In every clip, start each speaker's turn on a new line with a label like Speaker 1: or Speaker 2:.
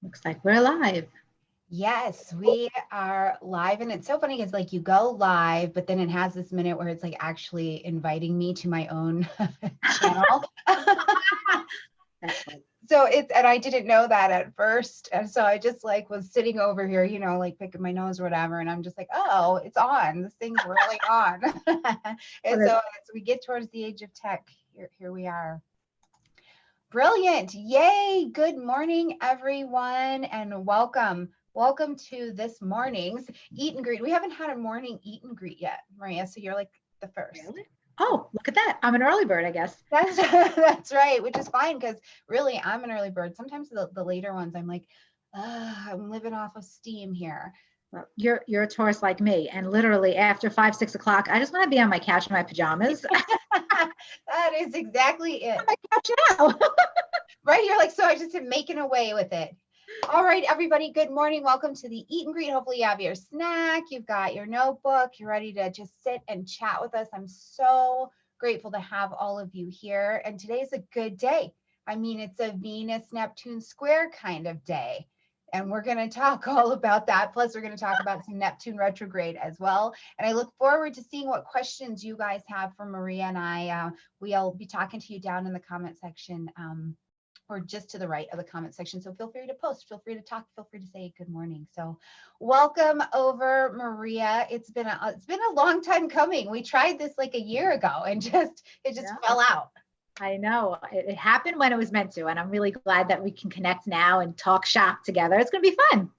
Speaker 1: Looks like we're live.
Speaker 2: Yes, we are live, and it's so funny because like you go live, but then it has this minute where it's like actually inviting me to my own channel.
Speaker 1: That's funny.
Speaker 2: And I didn't know that at first, and so I just like was sitting over here, like picking my nose or whatever, and I'm just like, oh, it's on. This thing's really on. And so as we get towards the age of tech, here we are. Brilliant. Yay. Good morning, everyone, and welcome. Welcome to this morning's eat and greet. We haven't had a morning eat and greet yet, Maria, so you're like the first.
Speaker 1: Really? Oh, look at that. I'm an early bird, I guess.
Speaker 2: That's right, which is fine because really I'm an early bird. Sometimes the later ones I'm like, I'm living off of steam here.
Speaker 1: Well, you're a Taurus like me, and literally after 5, 6 o'clock, I just want to be on my couch in my pajamas.
Speaker 2: That is exactly it.
Speaker 1: On my couch now.
Speaker 2: Right? You're like, so I just am making away with it. All right, everybody, good morning. Welcome to the eat and greet. Hopefully you have your snack, you've got your notebook, you're ready to just sit and chat with us. I'm so grateful to have all of you here. And today's a good day. I mean, it's a Venus-Neptune square kind of day. And we're going to talk all about that. Plus, we're going to talk about some Neptune retrograde as well. And I look forward to seeing what questions you guys have for Maria and I. We'll be talking to you down in the comment section. Or just to the right of the comment section. So feel free to post, feel free to talk, feel free to say good morning. So welcome over, Maria. It's been a long time coming. We tried this like a year ago and it just fell out.
Speaker 1: I know it happened when it was meant to, and I'm really glad that we can connect now and talk shop together. It's going to be fun.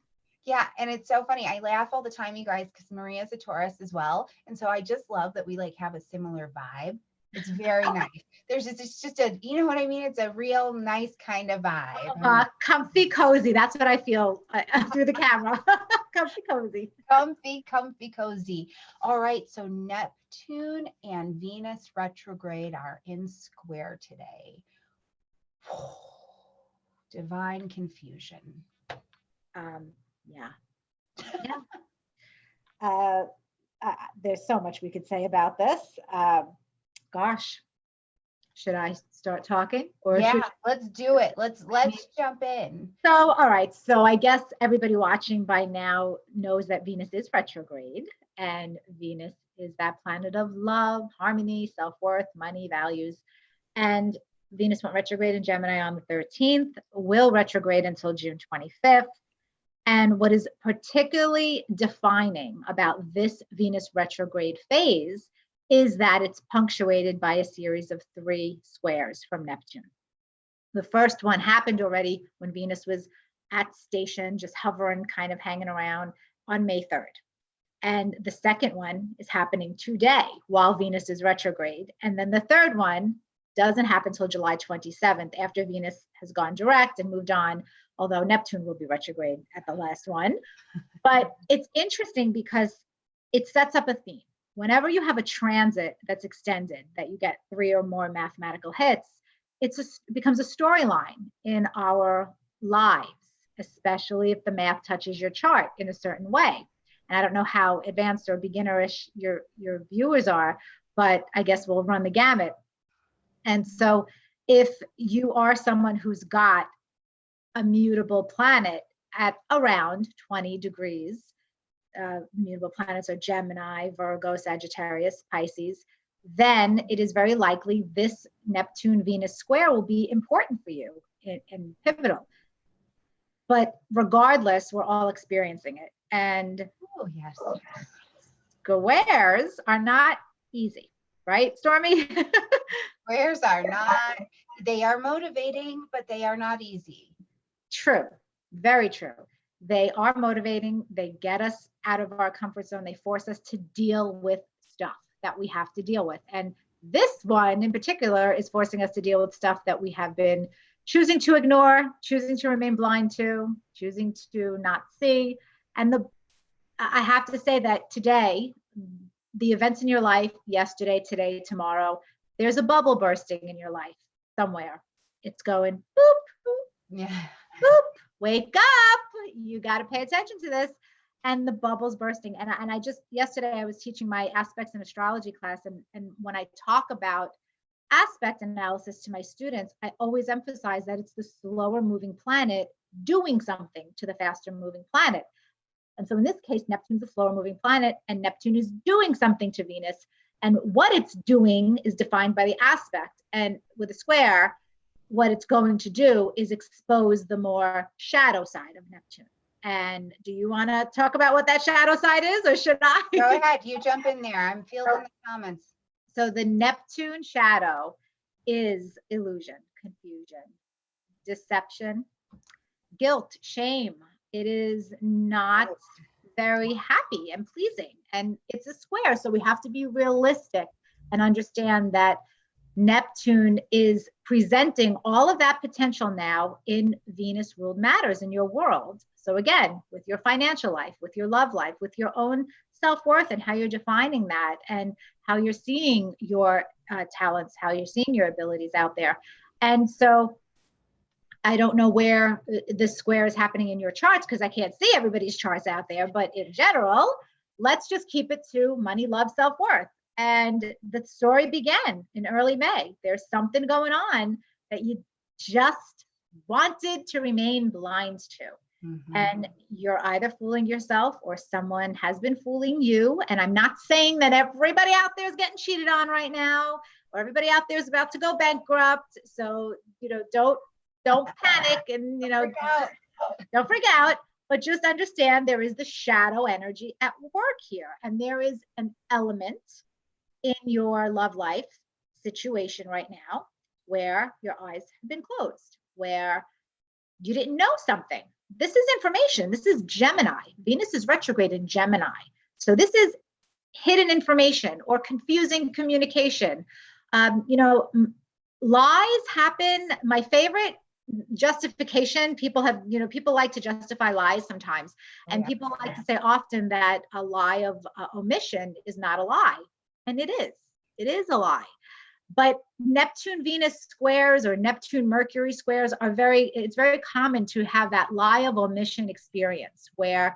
Speaker 2: Yeah, and it's so funny. I laugh all the time, you guys, because Maria's a Taurus as well, and so I just love that we like have a similar vibe. It's very nice. It's just a, you know what I mean? It's a real nice kind of vibe.
Speaker 1: Comfy, cozy. That's what I feel through the camera. Comfy, cozy.
Speaker 2: Comfy, cozy. All right. So Neptune and Venus retrograde are in square today. Divine confusion.
Speaker 1: Yeah. There's so much we could say about this. Gosh, should I start talking? Or
Speaker 2: yeah, let's do it. Let's jump in.
Speaker 1: So, all right. So I guess everybody watching by now knows that Venus is retrograde, and Venus is that planet of love, harmony, self-worth, money, values. And Venus went retrograde in Gemini on the 13th, will retrograde until June 25th. And what is particularly defining about this Venus retrograde phase is that it's punctuated by a series of 3 squares from Neptune. The first one happened already when Venus was at station, just hovering, kind of hanging around on May 3rd. And the second one is happening today while Venus is retrograde. And then the third one doesn't happen until July 27th after Venus has gone direct and moved on, although Neptune will be retrograde at the last one. But it's interesting because it sets up a theme. Whenever you have a transit that's extended, that you get 3 or more mathematical hits, it becomes a storyline in our lives, especially if the math touches your chart in a certain way. And I don't know how advanced or beginnerish your viewers are, but I guess we'll run the gamut. And so if you are someone who's got a mutable planet at around 20 degrees, mutable planets are Gemini, Virgo, Sagittarius, Pisces, then it is very likely this Neptune-Venus square will be important for you and pivotal. But regardless, we're all experiencing it. And
Speaker 2: oh, yes,
Speaker 1: squares are not easy, right, Stormie?
Speaker 2: Squares are not, they are motivating, but they are not easy.
Speaker 1: True, very true. They are motivating. They get us out of our comfort zone. They force us to deal with stuff that we have to deal with. And this one in particular is forcing us to deal with stuff that we have been choosing to ignore, choosing to remain blind to, choosing to not see. And I have to say that today, the events in your life, yesterday, today, tomorrow, there's a bubble bursting in your life somewhere. It's going boop, boop,
Speaker 2: yeah,
Speaker 1: boop, wake up. You got to pay attention to this. And the bubble's bursting. And I just, yesterday I was teaching my aspects in astrology class. And when I talk about aspect analysis to my students, I always emphasize that it's the slower moving planet doing something to the faster moving planet. And so in this case, Neptune's a slower moving planet, and Neptune is doing something to Venus. And what it's doing is defined by the aspect. And with a square, what it's going to do is expose the more shadow side of Neptune. And do you want to talk about what that shadow side is, or should I?
Speaker 2: Go ahead, you jump in there. I'm fielding the comments.
Speaker 1: So the Neptune shadow is illusion, confusion, deception, guilt, shame. It is not very happy and pleasing, and it's a square. So we have to be realistic and understand that Neptune is presenting all of that potential now in Venus ruled matters in your world. So again, with your financial life, with your love life, with your own self-worth and how you're defining that, and how you're seeing your talents, how you're seeing your abilities out there. And so I don't know where this square is happening in your charts, because I can't see everybody's charts out there, but in general, let's just keep it to money, love, self-worth. And the story began in early May. There's something going on that you just wanted to remain blind to. Mm-hmm. And you're either fooling yourself or someone has been fooling you. And I'm not saying that everybody out there is getting cheated on right now, or everybody out there is about to go bankrupt. So, don't panic and, don't freak out, but just understand there is the shadow energy at work here. And there is an element in your love life situation right now where your eyes have been closed, where you didn't know something. This is information. This is Gemini. Venus is retrograde in Gemini. So this is hidden information or confusing communication. Lies happen. My favorite justification, people like to justify lies sometimes. And people like to say often that a lie of omission is not a lie. And it is a lie. But Neptune Venus squares or Neptune Mercury squares it's very common to have that lie of omission experience where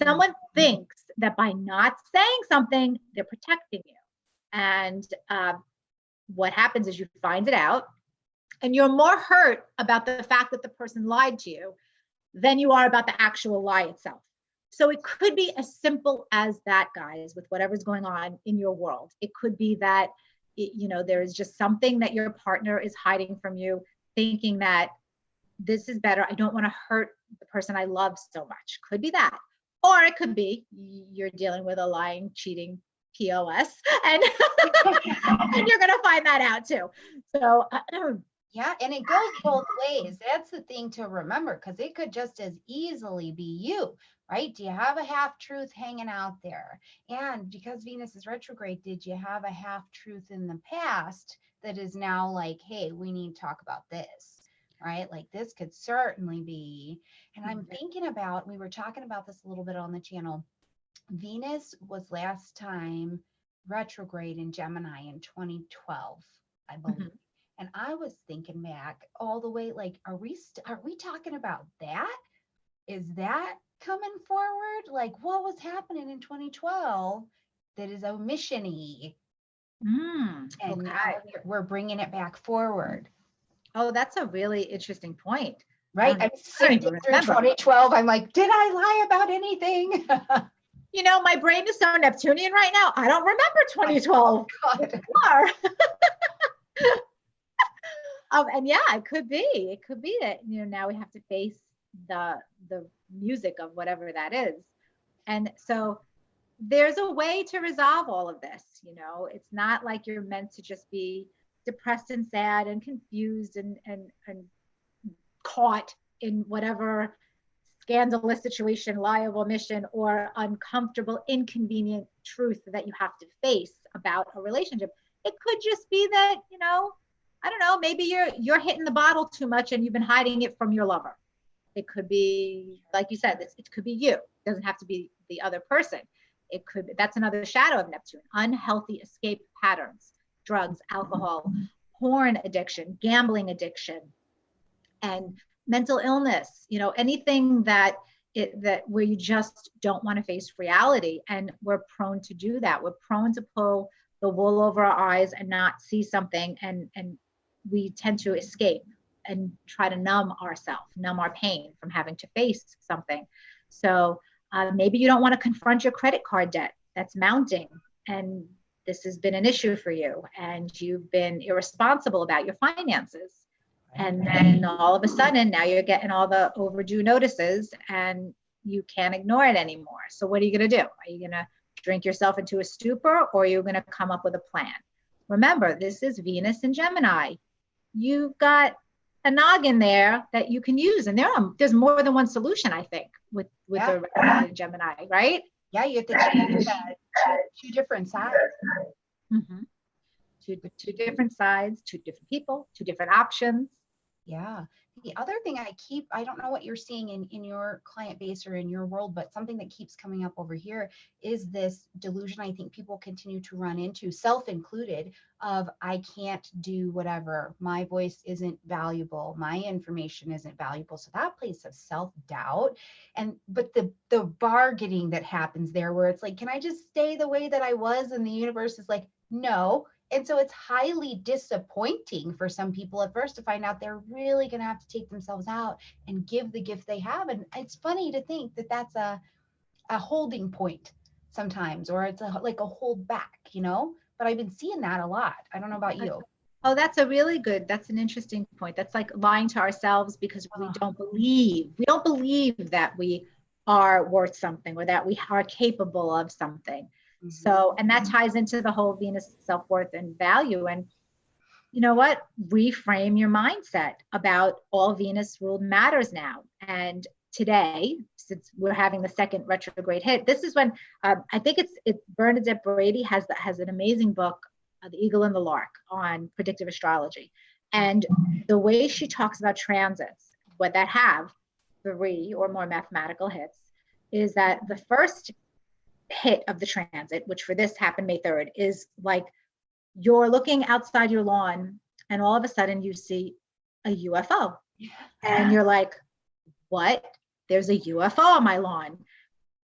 Speaker 1: someone thinks that by not saying something, they're protecting you. And what happens is you find it out, and you're more hurt about the fact that the person lied to you than you are about the actual lie itself. So it could be as simple as that, guys, with whatever's going on in your world. It could be that, there is just something that your partner is hiding from you, thinking that this is better. I don't want to hurt the person I love so much. Could be that. Or it could be you're dealing with a lying, cheating POS, and, and you're going to find that out too. So,
Speaker 2: yeah, and it goes both ways. That's the thing to remember, because it could just as easily be you, right? Do you have a half truth hanging out there? And because Venus is retrograde, did you have a half truth in the past that is now like, hey, we need to talk about this, right? Like this could certainly be. And I'm thinking about, we were talking about this a little bit on the channel. Venus was last time retrograde in Gemini in 2012, I believe. Mm-hmm. And I was thinking back all the way, like, are we talking about that? Is that coming forward? Like, what was happening in 2012 that is omission-y? And now we're bringing it back forward.
Speaker 1: Oh, that's a really interesting point.
Speaker 2: Right? I'm sitting through 2012. I'm like, did I lie about anything?
Speaker 1: My brain is so Neptunian right now. I don't remember 2012. Oh, God. And yeah, it could be that, now we have to face the music of whatever that is. And so there's a way to resolve all of this. It's not like you're meant to just be depressed and sad and confused and caught in whatever scandalous situation, lie of omission, or uncomfortable, inconvenient truth that you have to face about a relationship. It could just be that, I don't know, maybe you're hitting the bottle too much and you've been hiding it from your lover. It could be, like you said, it could be you. It doesn't have to be the other person. That's another shadow of Neptune. Unhealthy escape patterns, drugs, alcohol, porn addiction, gambling addiction, and mental illness, anything that where you just don't want to face reality. And we're prone to do that. We're prone to pull the wool over our eyes and not see something, and we tend to escape and try to numb ourselves, numb our pain from having to face something. So maybe you don't want to confront your credit card debt that's mounting, and this has been an issue for you, and you've been irresponsible about your finances. And then all of a sudden, now you're getting all the overdue notices and you can't ignore it anymore. So what are you going to do? Are you going to drink yourself into a stupor, or are you going to come up with a plan? Remember, this is Venus and Gemini. You've got a noggin there that you can use. And there's more than one solution, I think, with the Gemini, right?
Speaker 2: Yeah, you have to choose two different sides.
Speaker 1: Mm-hmm. Two different sides, two different people, two different options.
Speaker 2: Yeah. The other thing I don't know what you're seeing in your client base or in your world, but something that keeps coming up over here is this delusion I think people continue to run into, self included, of I can't do whatever. My voice isn't valuable. My information isn't valuable. So that place of self-doubt. But the bargaining that happens there, where it's like, can I just stay the way that I was? And the universe is like, no. And so it's highly disappointing for some people at first to find out they're really going to have to take themselves out and give the gift they have. And it's funny to think that that's a holding point sometimes, or it's like a hold back, but I've been seeing that a lot. I don't know about you.
Speaker 1: Oh, that's an interesting point. That's like lying to ourselves because we don't believe that we are worth something, or that we are capable of something. So, and that ties into the whole Venus self-worth and value. And you know what? Reframe your mindset about all Venus ruled matters now. And today, since we're having the second retrograde hit, this is when I think it's Bernadette Brady has an amazing book, The Eagle and the Lark, on predictive astrology. And the way she talks about transits, what that have 3 or more mathematical hits, is that the first hit of the transit, which for this happened May 3rd, is like you're looking outside your lawn and all of a sudden you see a UFO. And you're like, what? There's a UFO on my lawn.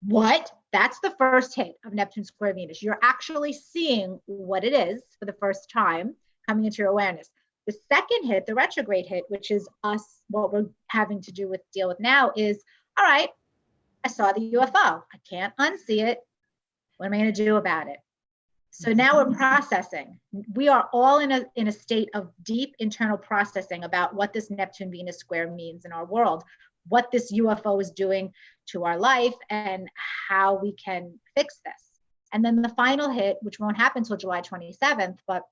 Speaker 1: What? That's the first hit of Neptune square Venus. You're actually seeing what it is for the first time coming into your awareness. The second hit, the retrograde hit, which is us, what we're having to deal with now, is, all right, I saw the UFO. I can't unsee it. What am I going to do about it? So now we're processing. We are all in a state of deep internal processing about what this Neptune Venus square means in our world, what this UFO is doing to our life, and how we can fix this. And then the final hit, which won't happen until July 27th, but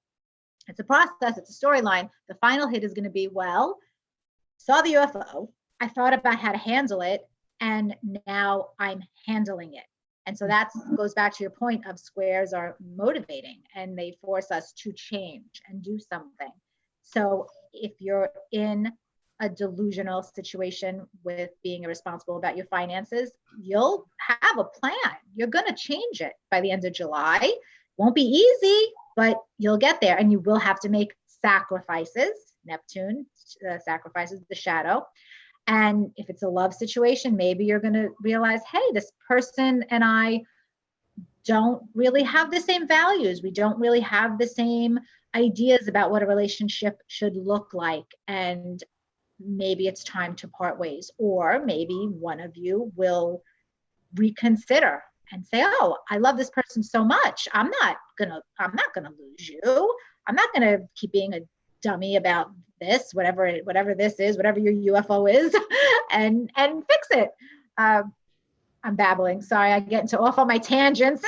Speaker 1: it's a process, it's a storyline. The final hit is going to be, well, saw the UFO. I thought about how to handle it, and now I'm handling it. And so that goes back to your point of squares are motivating and they force us to change and do something. So if you're in a delusional situation with being irresponsible about your finances, you'll have a plan. You're going to change it by the end of July. Won't be easy, but you'll get there, and you will have to make sacrifices. Neptune sacrifices the shadow. And if it's a love situation, maybe you're going to realize, hey, this person and I don't really have the same values. We don't really have the same ideas about what a relationship should look like. And maybe it's time to part ways. Or maybe one of you will reconsider and say, oh, I love this person so much. I'm not gonna lose you. I'm not gonna keep being a dummy about this, whatever this is, whatever your UFO is, and fix it. I'm babbling. Sorry, I get into off on my tangents.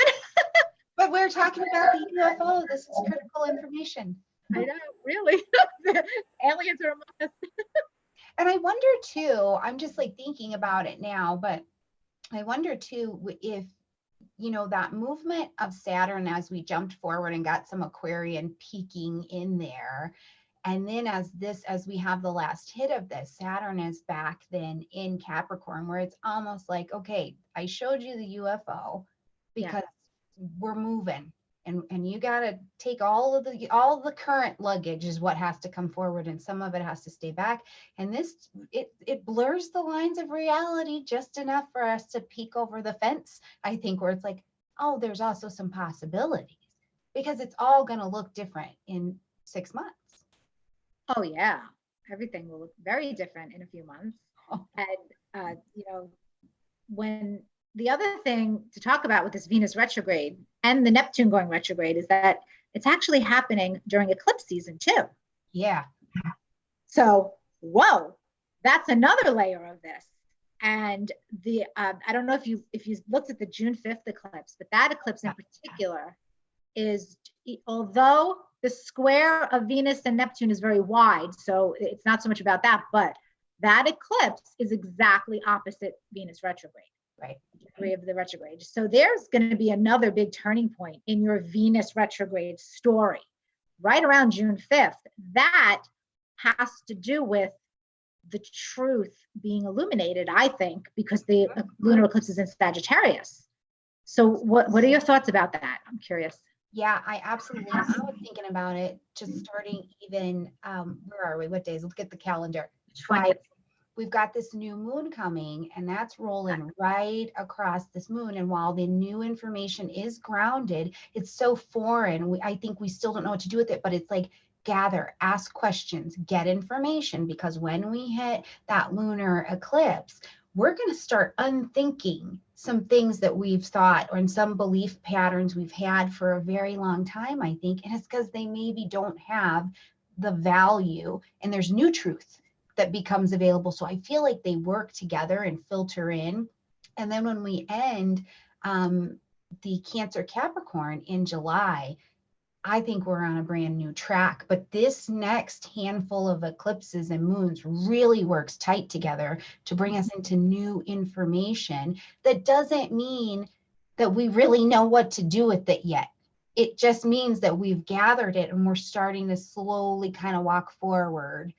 Speaker 2: But we're talking about the UFO. This is critical information.
Speaker 1: I know, really. Aliens are among us.
Speaker 2: And I wonder too, I'm just like thinking about it now, but I wonder too if, that movement of Saturn as we jumped forward and got some Aquarian peeking in there. And then as we have the last hit of this, Saturn is back then in Capricorn, where it's almost like, okay, I showed you the UFO because we're moving, and you got to take all the current luggage is what has to come forward, and some of it has to stay back. And it blurs the lines of reality just enough for us to peek over the fence, I think, where it's like, oh, there's also some possibilities. because it's all going to look different in 6 months.
Speaker 1: Oh yeah, everything will look very different in a few months.
Speaker 2: Oh.
Speaker 1: And when the other thing to talk about with this Venus retrograde and the Neptune going retrograde is that it's actually happening during eclipse season too.
Speaker 2: Yeah.
Speaker 1: So, whoa, that's another layer of this. And the I don't know if you looked at the June 5th eclipse, but that eclipse in particular is, although the square of Venus and Neptune is very wide, so it's not so much about that, but that eclipse is exactly opposite Venus retrograde.
Speaker 2: Right.
Speaker 1: Degree of the retrograde. So there's going to be another big turning point in your Venus retrograde story right around June 5th. That has to do with the truth being illuminated, I think, because the lunar eclipse is in Sagittarius. So what are your thoughts about that? I'm curious.
Speaker 2: Yeah, I absolutely. I was thinking about it just starting even, where are we? What days? Let's get the calendar.
Speaker 1: 20th.
Speaker 2: We've got this new moon coming, and that's rolling right across this moon. And while the new information is grounded, it's so foreign. I think we still don't know what to do with it, but it's like, gather, ask questions, get information, because when we hit that lunar eclipse, we're going to start unthinking some things that we've thought, or in some belief patterns we've had for a very long time, I think. And it's because they maybe don't have the value, and there's new truth that becomes available. So I feel like they work together and filter in. And then when we end the Cancer Capricorn in July, I think we're on a brand new track. But this next handful of eclipses and moons really works tight together to bring us into new information. That doesn't mean that we really know what to do with it yet. It just means that we've gathered it and we're starting to slowly kind of walk forward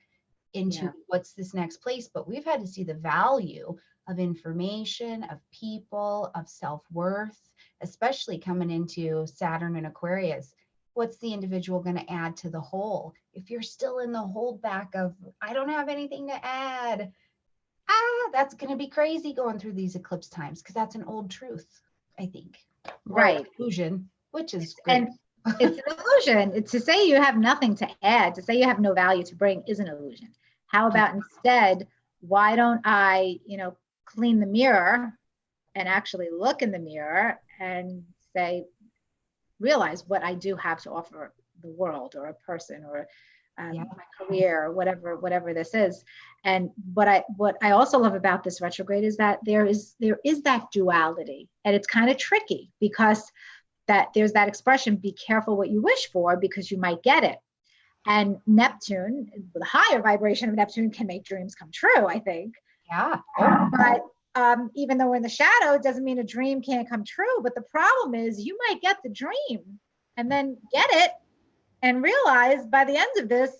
Speaker 2: into what's this next place. But we've had to see the value of information, of people, of self-worth, especially coming into Saturn and Aquarius. What's the individual going to add to the whole? If you're still in the holdback of, I don't have anything to add, that's going to be crazy going through these eclipse times, because that's an old truth, I think.
Speaker 1: Right.
Speaker 2: Illusion, which is great.
Speaker 1: And it's an illusion. It's to say you have nothing to add, to say you have no value to bring is an illusion. How about instead, why don't I, clean the mirror and actually look in the mirror and say, realize what I do have to offer the world or a person or my career or whatever this is. And what I also love about this retrograde is that there is that duality, and it's kind of tricky because that there's that expression, be careful what you wish for because you might get it. And Neptune, the higher vibration of Neptune, can make dreams come true, I think.
Speaker 2: Yeah.
Speaker 1: But even though we're in the shadow, it doesn't mean a dream can't come true. But the problem is you might get the dream and then get it and realize by the end of this,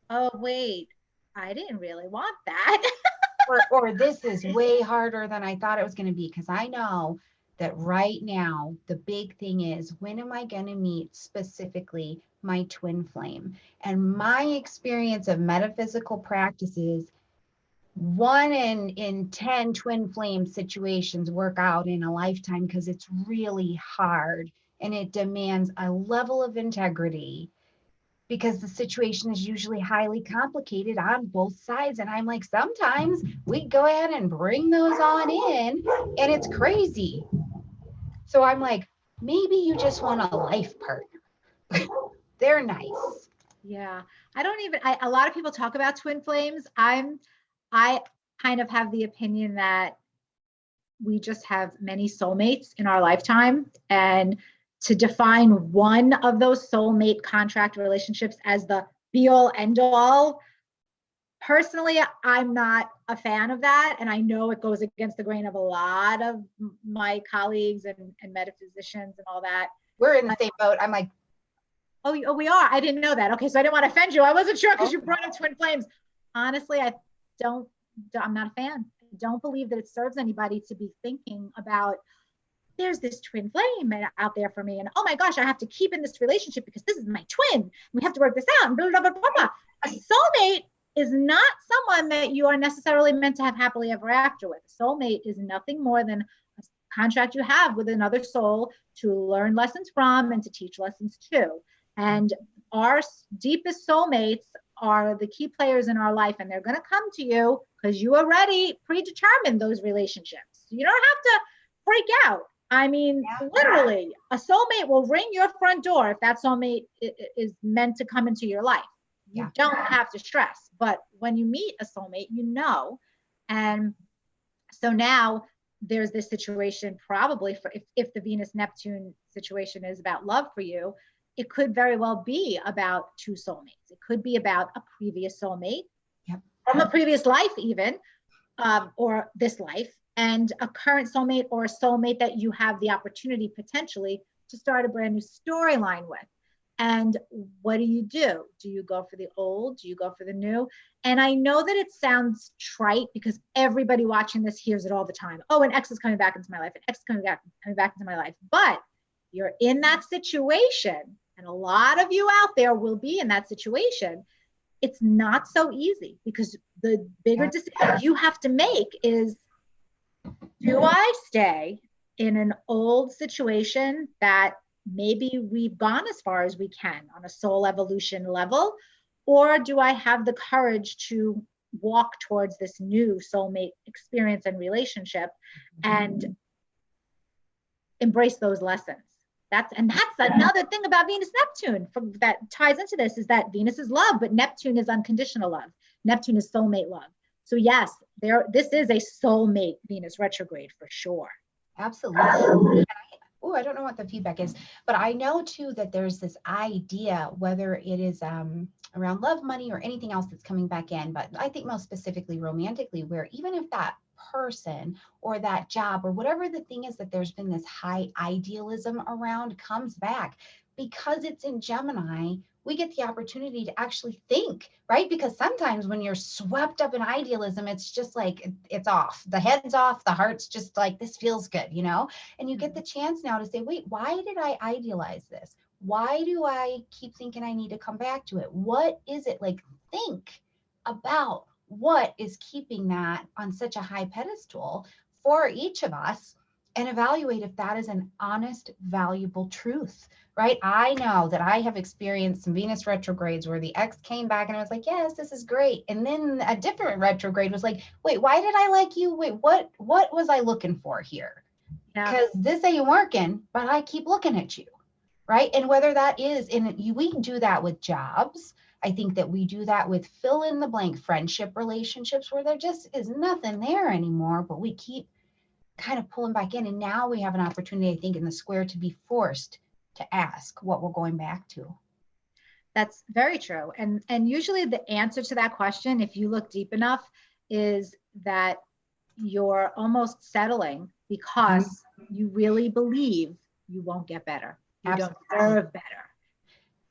Speaker 1: oh, wait, I didn't really want that.
Speaker 2: or this is way harder than I thought it was going to be, because I know that right now, the big thing is, when am I going to meet specifically my twin flame? And my experience of metaphysical practices, 1 in 10 twin flame situations work out in a lifetime, because it's really hard and it demands a level of integrity, because the situation is usually highly complicated on both sides. And I'm like, sometimes we go ahead and bring those on in and it's crazy. So I'm like, maybe you just want a life partner. They're nice.
Speaker 1: Yeah. A lot of people talk about twin flames. I kind of have the opinion that we just have many soulmates in our lifetime, and to define one of those soulmate contract relationships as the be all end all, personally, I'm not a fan of that. And I know it goes against the grain of a lot of my colleagues and metaphysicians and all that.
Speaker 2: We're in the same boat. I'm like,
Speaker 1: oh, we are. I didn't know that. Okay, so I didn't want to offend you. I wasn't sure because you brought up twin flames. Honestly, I'm not a fan. I don't believe that it serves anybody to be thinking about, there's this twin flame out there for me, and oh my gosh, I have to keep in this relationship because this is my twin. We have to work this out and blah, blah, blah, blah, blah. A soulmate is not someone that you are necessarily meant to have happily ever after with. A soulmate is nothing more than a contract you have with another soul to learn lessons from and to teach lessons to. And our deepest soulmates are the key players in our life, and they're going to come to you because you already predetermined those relationships. You don't have to freak out. I mean, literally, a soulmate will ring your front door if that soulmate is meant to come into your life. You don't have to stress. But when you meet a soulmate, you know. And so now there's this situation probably for if the Venus-Neptune situation is about love for you, it could very well be about two soulmates. It could be about a previous soulmate from a previous life even, or this life, and a current soulmate or a soulmate that you have the opportunity potentially to start a brand new storyline with. And what do? Do you go for the old? Do you go for the new? And I know that it sounds trite because everybody watching this hears it all the time. Oh, an ex is coming back into my life. An ex is coming back into my life. But you're in that situation, and a lot of you out there will be in that situation. It's not so easy because the bigger decision you have to make is, do I stay in an old situation that maybe we've gone as far as we can on a soul evolution level, or do I have the courage to walk towards this new soulmate experience and relationship and embrace those lessons? That's another thing about Venus Neptune that ties into this, is that Venus is love, but Neptune is unconditional love. Neptune is soulmate love. So yes, this is a soulmate Venus retrograde for sure.
Speaker 2: Absolutely. I don't know what the feedback is, but I know too that there's this idea, whether it is around love, money, or anything else that's coming back in, but I think most specifically romantically, where even if that person or that job or whatever the thing is that there's been this high idealism around comes back, because it's in Gemini, we get the opportunity to actually think, right? Because sometimes when you're swept up in idealism, it's just like, it's off. The head's off, the heart's just like, this feels good, you know? And you get the chance now to say, wait, why did I idealize this? Why do I keep thinking I need to come back to it? What is it? Like, think about what is keeping that on such a high pedestal for each of us, and evaluate if that is an honest, valuable truth, right? I know that I have experienced some Venus retrogrades where the ex came back and I was like, yes, this is great. And then a different retrograde was like, wait, why did I like you? Wait, what was I looking for here? Because this ain't working, but I keep looking at you, right? And whether that is, we do that with jobs. I think that we do that with fill in the blank friendship relationships where there just is nothing there anymore, but we keep kind of pulling back in. And now we have an opportunity, I think, in the square to be forced to ask what we're going back to.
Speaker 1: That's very true. And usually the answer to that question, if you look deep enough, is that you're almost settling because you really believe you won't get better. You don't deserve better.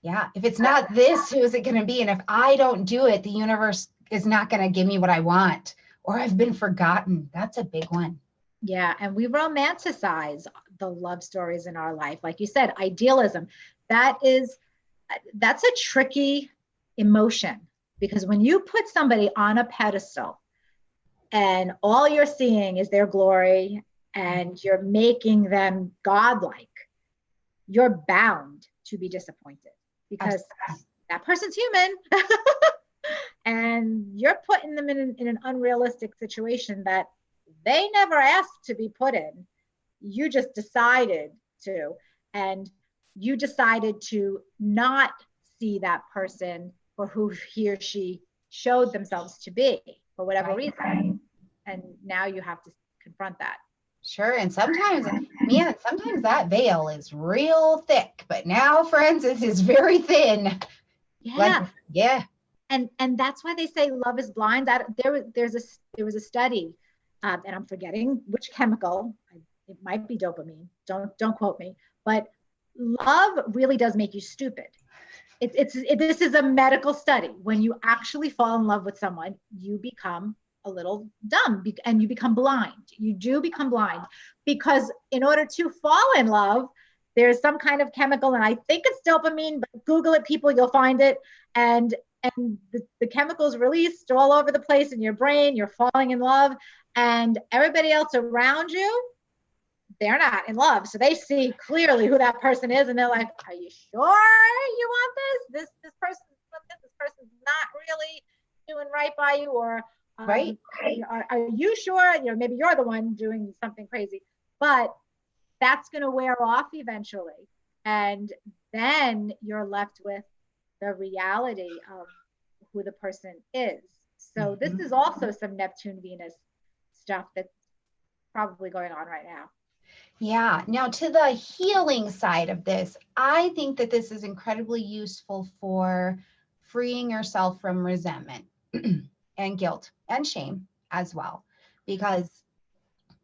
Speaker 2: Yeah. If it's not this, who is it going to be? And if I don't do it, the universe is not going to give me what I want, or I've been forgotten. That's a big one.
Speaker 1: Yeah. And we romanticize the love stories in our life. Like you said, idealism, that's a tricky emotion, because when you put somebody on a pedestal and all you're seeing is their glory and you're making them godlike, you're bound to be disappointed because that person's human. And you're putting them in an unrealistic situation that they never asked to be put in. You just decided to, and you decided to not see that person for who he or she showed themselves to be for whatever reason. And now you have to confront that.
Speaker 2: Sure. And sometimes that veil is real thick, but now, friends, it is very thin.
Speaker 1: Yeah. And that's why they say love is blind. There was a study, and I'm forgetting which chemical. It might be dopamine. Don't quote me. But love really does make you stupid. This is a medical study. When you actually fall in love with someone, you become a little dumb and you become blind. You do become blind because in order to fall in love, there's some kind of chemical, and I think it's dopamine, but Google it, people, you'll find it. And the chemicals released all over the place in your brain. You're falling in love, and everybody else around you, they're not in love. So they see clearly who that person is, and they're like, are you sure you want this person's not really doing right by you, or
Speaker 2: Right.
Speaker 1: are you sure? Maybe you're the one doing something crazy, but that's going to wear off eventually. And then you're left with the reality of who the person is. So this is also some Neptune Venus stuff that's probably going on right now.
Speaker 2: Yeah. Now, to the healing side of this, I think that this is incredibly useful for freeing yourself from resentment and guilt and shame as well, because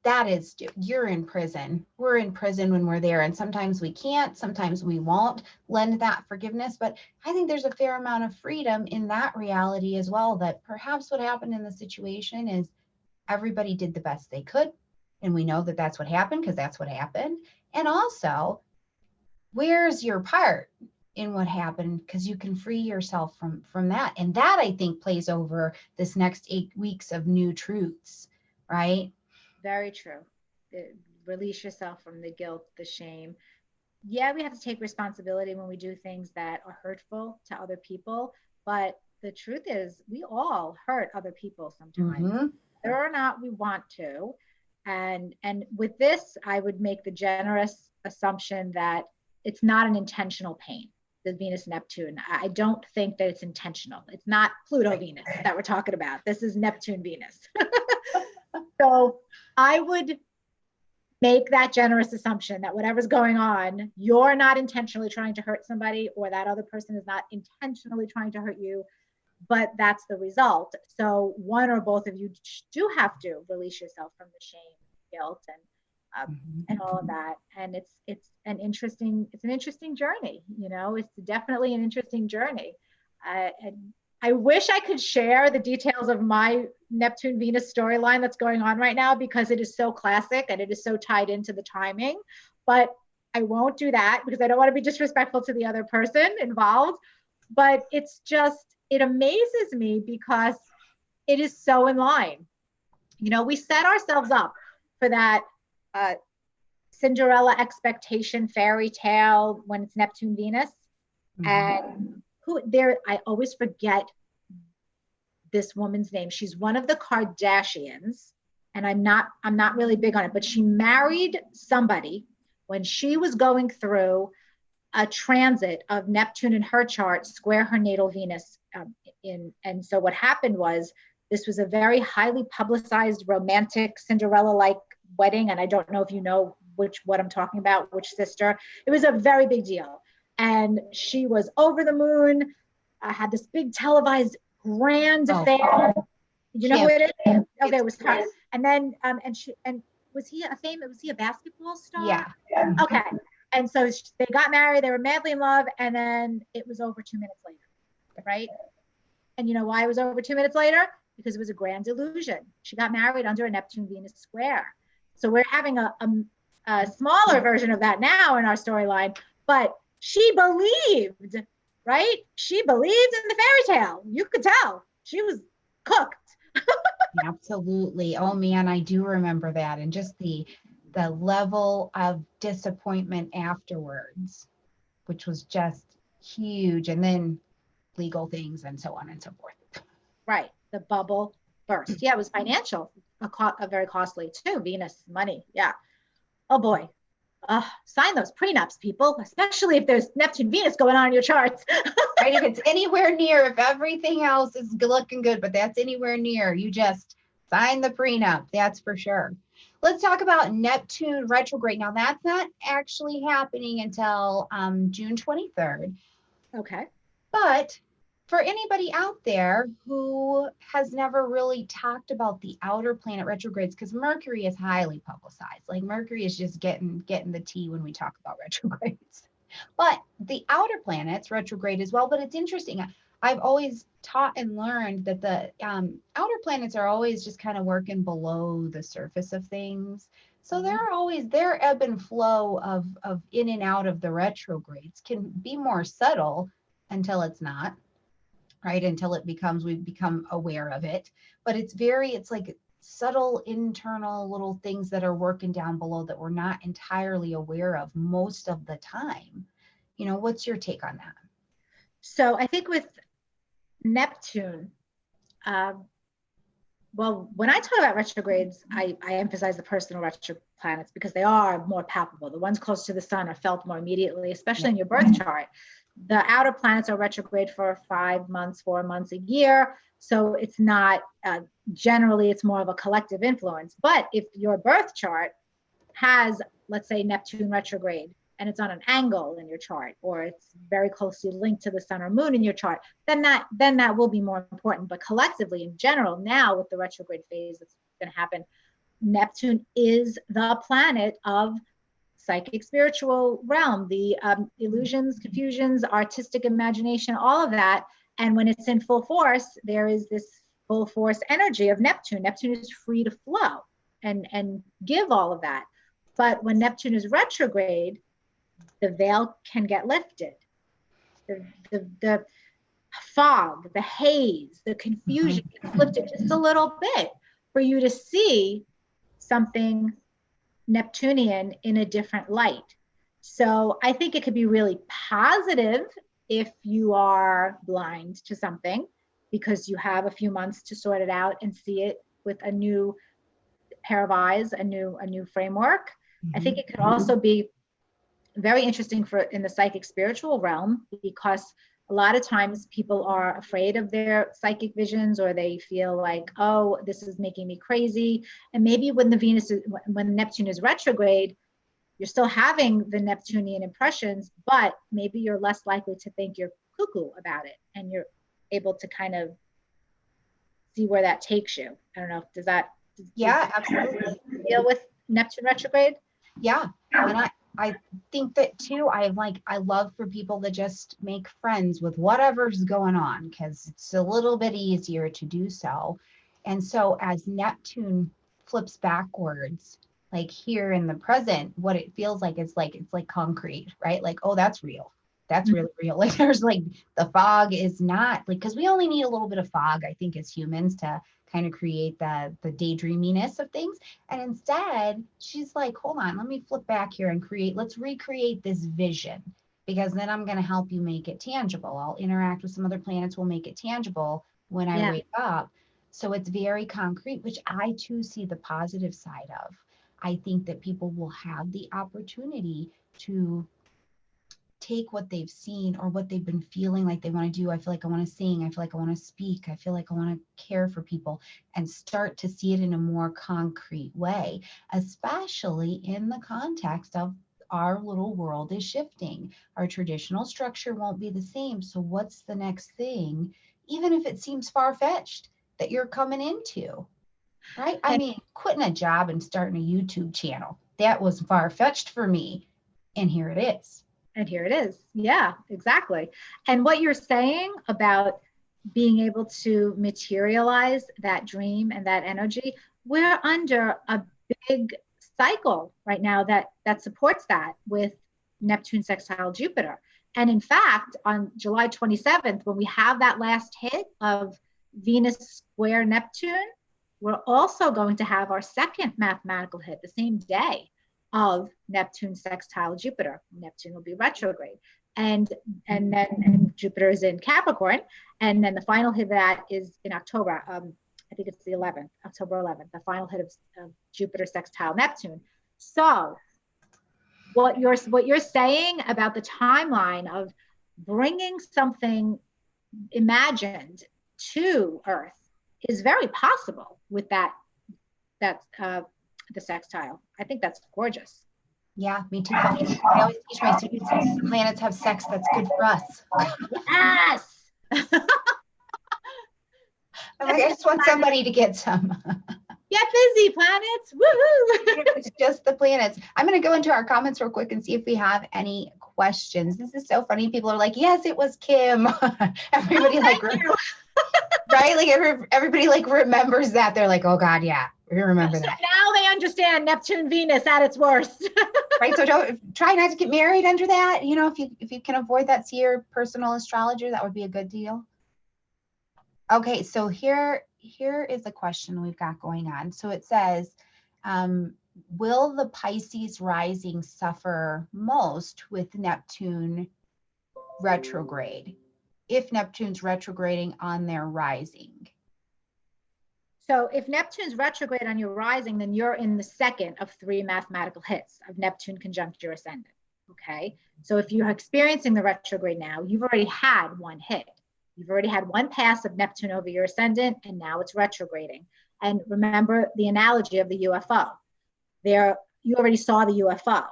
Speaker 2: that is, you're in prison. We're in prison when we're there, and sometimes we can't, sometimes we won't lend that forgiveness. But I think there's a fair amount of freedom in that reality as well, that perhaps what happened in the situation is everybody did the best they could. And we know that that's what happened because that's what happened. And also, where's your part in what happened? Because you can free yourself from that. And that, I think, plays over this next 8 weeks of new truths, right?
Speaker 1: Very true. Release yourself from the guilt, the shame. Yeah, we have to take responsibility when we do things that are hurtful to other people. But the truth is, we all hurt other people sometimes, whether or not we want to. And with this, I would make the generous assumption that it's not an intentional pain. The Venus Neptune, I don't think that it's intentional. It's not Pluto Venus that we're talking about. This is Neptune Venus. So I would make that generous assumption that whatever's going on, you're not intentionally trying to hurt somebody, or that other person is not intentionally trying to hurt you, but that's the result. So one or both of you do have to release yourself from the shame, guilt, and all of that. And it's an interesting journey. It's definitely an interesting journey. And I wish I could share the details of my Neptune Venus storyline that's going on right now, because it is so classic and it is so tied into the timing. But I won't do that because I don't want to be disrespectful to the other person involved. But it amazes me because it is so in line. We set ourselves up for that Cinderella expectation fairy tale when it's Neptune Venus. And I always forget this woman's name. She's one of the Kardashians, and I'm not really big on it, but she married somebody when she was going through a transit of Neptune in her chart square her natal Venus. And so what happened was, this was a very highly publicized romantic Cinderella-like wedding. And I don't know if you know what I'm talking about, which sister. It was a very big deal. And she was over the moon, had this big televised grand affair. You know who it is? Okay, it was her. And then, was he a basketball star?
Speaker 2: Yeah.
Speaker 1: Okay. And so they got married, they were madly in love, and then it was over 2 minutes later, right? And you know why it was over 2 minutes later? Because it was a grand illusion. She got married under a Neptune Venus square. So we're having a smaller version of that now in our storyline, but she believed, right? She believed in the fairy tale. You could tell she was cooked.
Speaker 2: Absolutely. Oh man, I do remember that. And just the level of disappointment afterwards, which was just huge. And then legal things and so on and so forth.
Speaker 1: Right. The bubble burst. Yeah, it was financial, a very costly too. Venus money. Yeah. Oh boy. Sign those prenups, people, especially if there's Neptune Venus going on in your charts.
Speaker 2: Right? If it's anywhere near, if everything else is looking good, but that's anywhere near, you just sign the prenup. That's for sure. Let's talk about Neptune retrograde. Now, that's not actually happening until June 23rd.
Speaker 1: Okay.
Speaker 2: But for anybody out there who has never really talked about the outer planet retrogrades, because Mercury is highly publicized. Like Mercury is just getting the tea when we talk about retrogrades. But the outer planets retrograde as well. But it's interesting. I've always taught and learned that the outer planets are always just kind of working below the surface of things. So they're always, their ebb and flow of in and out of the retrogrades can be more subtle until it's not, right? Until we become aware of it. But it's like subtle internal little things that are working down below that we're not entirely aware of most of the time. You know, what's your take on that?
Speaker 1: So I think with Neptune, well, when I talk about retrogrades, I emphasize the personal retro planets because they are more palpable. The ones close to the sun are felt more immediately, especially in your birth chart. The outer planets are retrograde for 5 months, 4 months, a year. So it's not, generally, it's more of a collective influence. But if your birth chart has, let's say, Neptune retrograde, and it's on an angle in your chart, or it's very closely linked to the sun or moon in your chart, then that will be more important. But collectively, in general, now with the retrograde phase that's going to happen, Neptune is the planet of psychic spiritual realm, the illusions, confusions, artistic imagination, all of that. And when it's in full force, there is this full force energy of Neptune. Neptune is free to flow and give all of that. But when Neptune is retrograde, the veil can get lifted. The fog, the haze, the confusion gets lifted just a little bit for you to see something Neptunian in a different light. So I think it could be really positive if you are blind to something because you have a few months to sort it out and see it with a new pair of eyes, a new framework. I think it could also be very interesting for in the psychic spiritual realm because a lot of times people are afraid of their psychic visions or they feel like, oh, this is making me crazy. And maybe when when Neptune is retrograde, you're still having the Neptunian impressions, but maybe you're less likely to think you're cuckoo about it and you're able to kind of see where that takes you. I don't know. Does
Speaker 2: Absolutely
Speaker 1: deal with Neptune retrograde?
Speaker 2: Yeah. And I think that too, I love for people to just make friends with whatever's going on because it's a little bit easier to do so. And so as Neptune flips backwards, like here in the present, what it feels like is like, it's like concrete, right? Like, oh, that's real. That's really real. Like there's like the fog is not like, because we only need a little bit of fog, I think, as humans to kind of create the daydreaminess of things. And instead, she's like, hold on, let me flip back here and let's recreate this vision because then I'm going to help you make it tangible. I'll interact with some other planets, we'll make it tangible when I wake up. So it's very concrete, which I too see the positive side of. I think that people will have the opportunity to take what they've seen or what they've been feeling like they want to do. I feel like I want to sing. I feel like I want to speak. I feel like I want to care for people and start to see it in a more concrete way, especially in the context of our little world is shifting. Our traditional structure won't be the same. So what's the next thing, even if it seems far-fetched, that you're coming into, right? I mean, quitting a job and starting a YouTube channel, that was far-fetched for me. And here it is.
Speaker 1: And here it is. Yeah, exactly. And what you're saying about being able to materialize that dream and that energy, we're under a big cycle right now that supports that with Neptune sextile Jupiter. And in fact, on July 27th, when we have that last hit of Venus square Neptune, we're also going to have our second mathematical hit the same day of Neptune sextile Jupiter. Neptune will be retrograde. And then Jupiter is in Capricorn. And then the final hit of that is in October. I think it's the 11th, October 11th, the final hit of Jupiter sextile Neptune. So what you're saying about the timeline of bringing something imagined to Earth is very possible with the sextile. I think that's gorgeous.
Speaker 2: Yeah, me too. I always teach my students the planets have sex that's good for us.
Speaker 1: Yes.
Speaker 2: I'm like, I just want somebody to get some.
Speaker 1: Get busy, planets. Woohoo!
Speaker 2: It's just the planets. I'm going to go into our comments real quick and see if we have any questions. This is so funny. People are like, yes, it was Kim. Everybody right? Like everybody like remembers that. They're like, oh God, yeah, we remember that.
Speaker 1: Now they understand Neptune Venus at its worst.
Speaker 2: Right. So try not to get married under that. You know, if you can avoid that, see your personal astrologer, that would be a good deal. Okay, so here here is a question we've got going on. So it says, will the Pisces rising suffer most with Neptune retrograde, if Neptune's retrograding on their rising?
Speaker 1: So if Neptune's retrograde on your rising, then you're in the second of 3 mathematical hits of Neptune conjunct your ascendant. Okay. So if you're experiencing the retrograde now, you've already had 1 hit. You've already had 1 pass of Neptune over your ascendant, and now it's retrograding. And remember the analogy of the UFO. There, you already saw the UFO,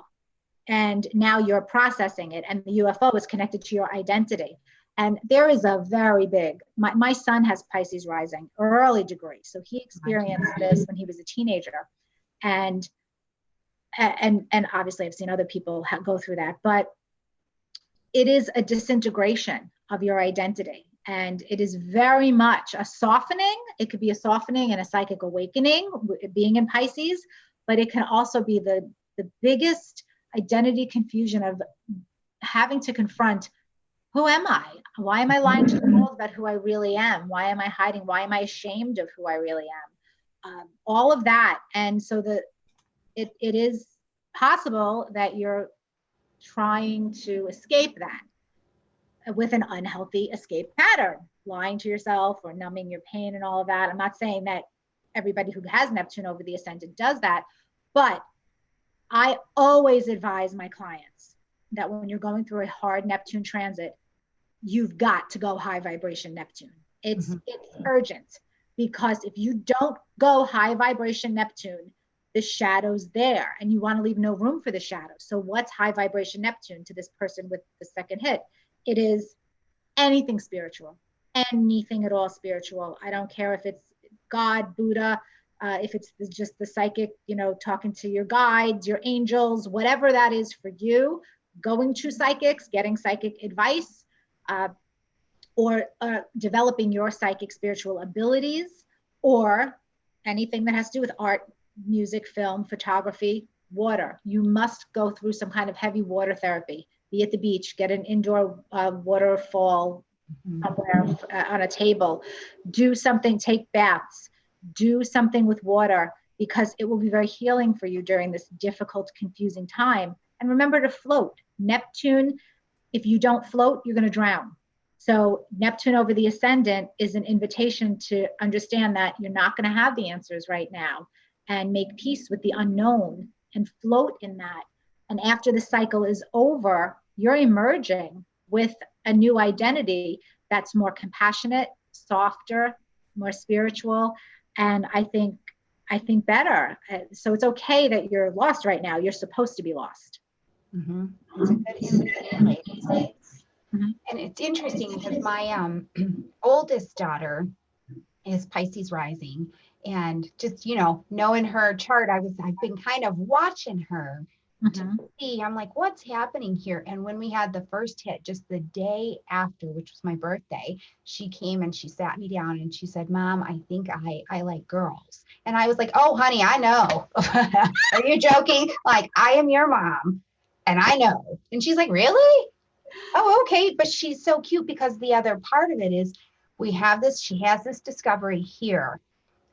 Speaker 1: and now you're processing it, and the UFO is connected to your identity. And there is a very big, my son has Pisces rising, early degree. So he experienced this when he was a teenager. And obviously I've seen other people go through that, but it is a disintegration of your identity. And it is very much a softening. It could be a softening and a psychic awakening being in Pisces, but it can also be the biggest identity confusion of having to confront, who am I? Why am I lying to the world about who I really am? Why am I hiding? Why am I ashamed of who I really am? All of that. And so it is possible that you're trying to escape that with an unhealthy escape pattern, lying to yourself or numbing your pain and all of that. I'm not saying that everybody who has Neptune over the ascendant does that, but I always advise my clients that when you're going through a hard Neptune transit, you've got to go high vibration Neptune. It's urgent, because if you don't go high vibration Neptune, the shadow's there, and you want to leave no room for the shadow. So what's high vibration Neptune to this person with the second hit? It is anything spiritual, anything at all spiritual. I don't care if it's God, Buddha, if it's just the psychic, talking to your guides, your angels, whatever that is for you, going to psychics, getting psychic advice, or developing your psychic spiritual abilities, or anything that has to do with art, music, film, photography, water. You must go through some kind of heavy water therapy. Be at the beach, get an indoor waterfall somewhere on a table, do something, take baths, do something with water, because it will be very healing for you during this difficult, confusing time. And remember to float. Neptune, if you don't float, you're going to drown. So Neptune over the ascendant is an invitation to understand that you're not going to have the answers right now, and make peace with the unknown and float in that. And after the cycle is over, you're emerging with a new identity that's more compassionate, softer, more spiritual, and I think better. So it's okay that you're lost right now. You're supposed to be lost.
Speaker 2: It's a good invitation, ladies. And it's interesting because my oldest daughter is Pisces rising, and just knowing her chart, I've been kind of watching her to see. I'm like, what's happening here? And when we had the first hit, just the day after, which was my birthday, she came and she sat me down and she said, "Mom, I think I like girls." And I was like, "Oh, honey, I know." Are you joking? Like, I am your mom, and I know. And she's like, "Really? Oh, okay." But she's so cute, because the other part of it is she has this discovery here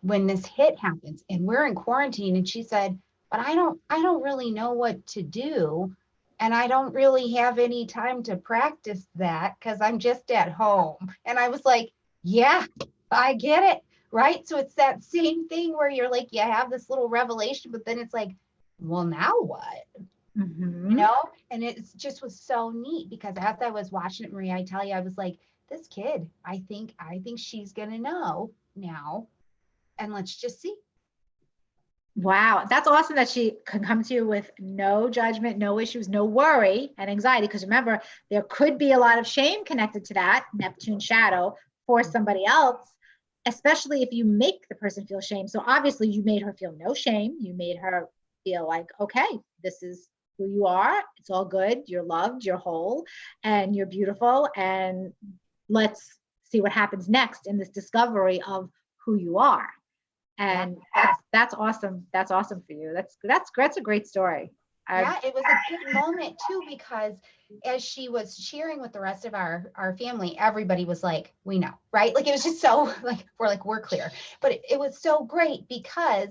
Speaker 2: when this hit happens, and we're in quarantine, and she said, "But I don't really know what to do, and I don't really have any time to practice that because I'm just at home." And I was like, yeah, I get it, right? So it's that same thing where you're like, you have this little revelation, but then it's like, well, now what? And it just was so neat, because as I was watching it, Maria, I tell you, I was like, this kid, I think she's gonna know now, and let's just see.
Speaker 1: Wow, that's awesome that she can come to you with no judgment, no issues, no worry and anxiety. Because remember, there could be a lot of shame connected to that Neptune shadow for somebody else, especially if you make the person feel shame. So obviously you made her feel no shame. You made her feel like, okay, this is who you are. It's all good. You're loved, you're whole, and you're beautiful. And let's see what happens next in this discovery of who you are. And that's awesome. That's awesome for you. That's a great story.
Speaker 2: Yeah, it was a good moment too, because as she was sharing with the rest of our family, everybody was like, we know, right? Like it was just so like we're clear. But it was so great because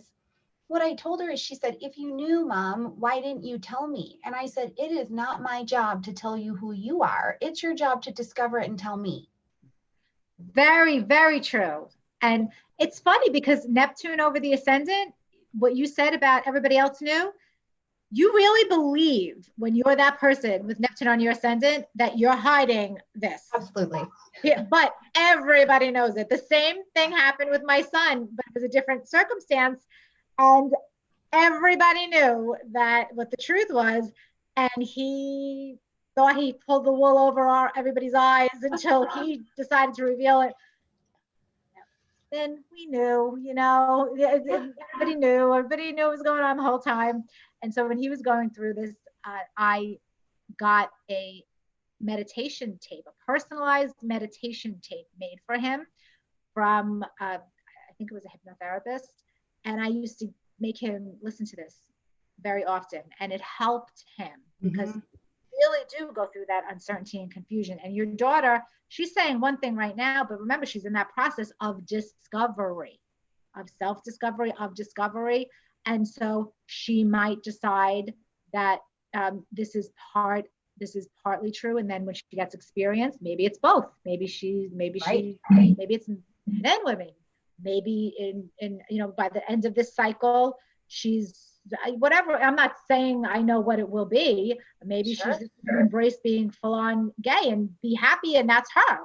Speaker 2: what I told her is, she said, if you knew, Mom, why didn't you tell me? And I said, it is not my job to tell you who you are. It's your job to discover it and tell me.
Speaker 1: Very, very true. And it's funny because Neptune over the ascendant, what you said about everybody else knew, you really believe when you're that person with Neptune on your ascendant that you're hiding this.
Speaker 2: Absolutely.
Speaker 1: Yeah, but everybody knows it. The same thing happened with my son, but it was a different circumstance. And everybody knew that what the truth was. And he thought he pulled the wool over everybody's eyes until he decided to reveal it. Then we knew, everybody knew what was going on the whole time. And so when he was going through this, I got a meditation tape, a personalized meditation tape made for him from, I think it was a hypnotherapist. And I used to make him listen to this very often. And it helped him because really do go through that uncertainty and confusion. And your daughter, she's saying one thing right now, but remember, she's in that process of discovery, of self-discovery, of discovery. And so she might decide that this is partly true. And then when she gets experience, maybe it's both. Maybe it's men and women. Maybe by the end of this cycle, she's whatever. I'm not saying I know what it will be. Maybe she's embraced being full on gay and be happy, and that's her.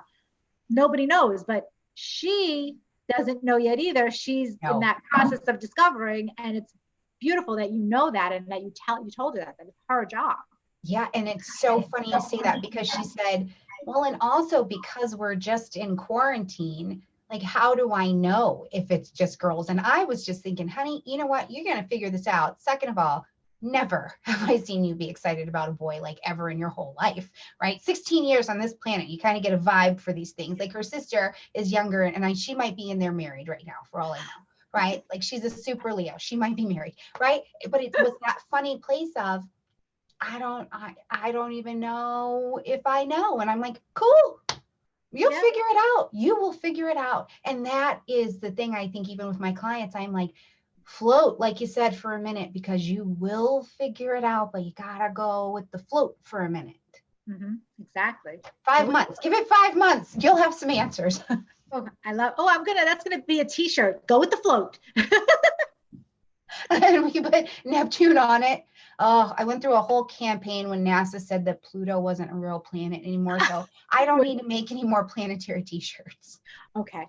Speaker 1: Nobody knows, but she doesn't know yet either. She's in that process of discovering, and it's beautiful that you know that and that you told her that it's her job.
Speaker 2: Yeah, and it's so funny you say that, because she said, well, and also because we're just in quarantine, like, how do I know if it's just girls? And I was just thinking, honey, you know what? You're going to figure this out. Second of all, never have I seen you be excited about a boy like ever in your whole life, right? 16 years on this planet, you kind of get a vibe for these things. Like her sister is younger, and she might be in there married right now, for all I know, right? Like she's a super Leo. She might be married, right? But it was that funny place of, I don't even know if I know. And I'm like, cool. You'll figure it out. You will figure it out. And that is the thing, I think, even with my clients, I'm like, float, like you said, for a minute, because you will figure it out, but you gotta go with the float for a minute.
Speaker 1: Exactly.
Speaker 2: 5 months. Give it 5 months. You'll have some answers.
Speaker 1: That's gonna be a t-shirt. Go with the float.
Speaker 2: And we put Neptune on it. Oh, I went through a whole campaign when NASA said that Pluto wasn't a real planet anymore. So I don't need to make any more planetary t-shirts.
Speaker 1: Okay.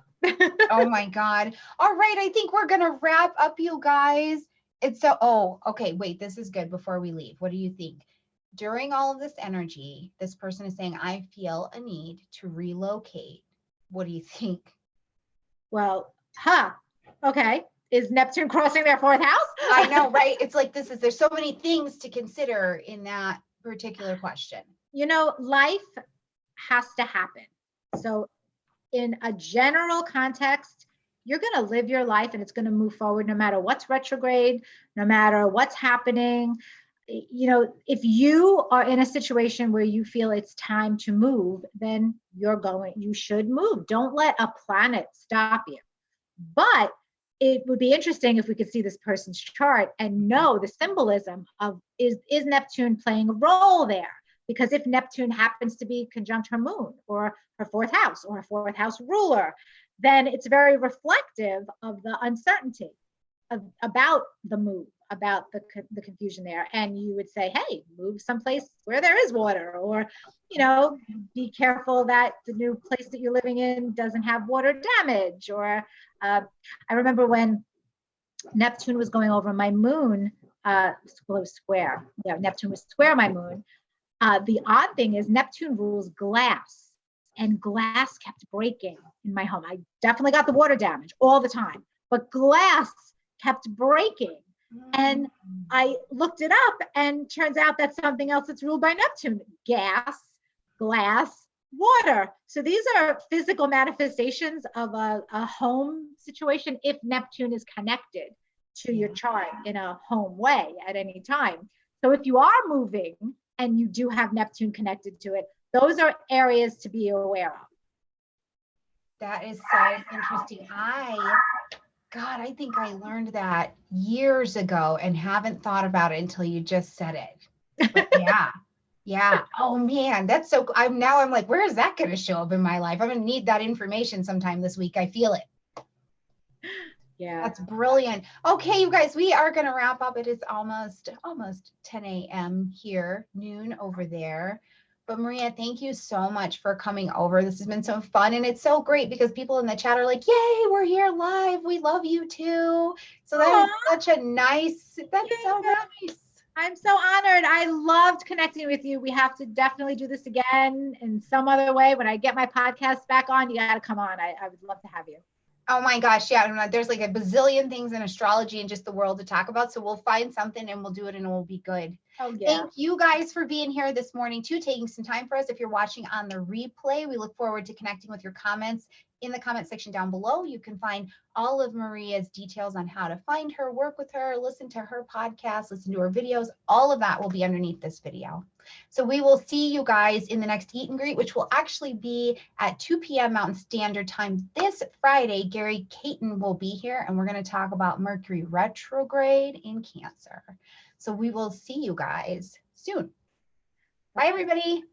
Speaker 2: Oh my God. All right. I think we're going to wrap up, you guys. Okay. Wait, this is good before we leave. What do you think? During all of this energy, this person is saying, I feel a need to relocate. What do you think?
Speaker 1: Well, okay. Is Neptune crossing their fourth house?
Speaker 2: I know, right? It's like there's so many things to consider in that particular question.
Speaker 1: Life has to happen. So in a general context, you're going to live your life and it's going to move forward no matter what's retrograde, no matter what's happening. If you are in a situation where you feel it's time to move, then you should move. Don't let a planet stop you. But it would be interesting if we could see this person's chart and know the symbolism of, is Neptune playing a role there? Because if Neptune happens to be conjunct her moon or her fourth house or her fourth house ruler, then it's very reflective of the uncertainty about the move, about the confusion there. And you would say, hey, move someplace where there is water, or, be careful that the new place that you're living in doesn't have water damage. Or I remember when Neptune was going over my moon, it was square. Yeah, Neptune was square my moon. The odd thing is Neptune rules glass, and glass kept breaking in my home. I definitely got the water damage all the time, but glass kept breaking. And I looked it up, and turns out that's something else that's ruled by Neptune: gas, glass, water. So these are physical manifestations of a home situation if Neptune is connected to your chart in a home way at any time. So if you are moving and you do have Neptune connected to it, those are areas to be aware of.
Speaker 2: That is so interesting. God, I think I learned that years ago and haven't thought about it until you just said it. But yeah. Yeah. Oh man, that's so cool. I'm like, where is that going to show up in my life? I'm going to need that information sometime this week. I feel it.
Speaker 1: Yeah.
Speaker 2: That's brilliant. Okay, you guys, we are going to wrap up. It is almost 10 a.m. here, noon over there. But Maria, thank you so much for coming over. This has been so fun. And it's so great because people in the chat are like, yay, we're here live. We love you too. So that is such a nice, that's so nice.
Speaker 1: I'm so honored. I loved connecting with you. We have to definitely do this again in some other way. When I get my podcast back on, you got to come on. I would love to have you.
Speaker 2: Oh my gosh. Yeah. There's like a bazillion things in astrology and just the world to talk about. So we'll find something and we'll do it and it will be good.
Speaker 1: Oh, yeah.
Speaker 2: Thank you guys for being here this morning too, taking some time for us. If you're watching on the replay, we look forward to connecting with your comments in the comment section down below. You can find all of Maria's details on how to find her, work with her, listen to her podcast, listen to her videos. All of that will be underneath this video. So we will see you guys in the next Eat and Greet, which will actually be at 2 p.m. Mountain Standard Time this Friday. Gary Caton will be here and we're going to talk about Mercury retrograde in Cancer. So we will see you guys soon. Bye, everybody.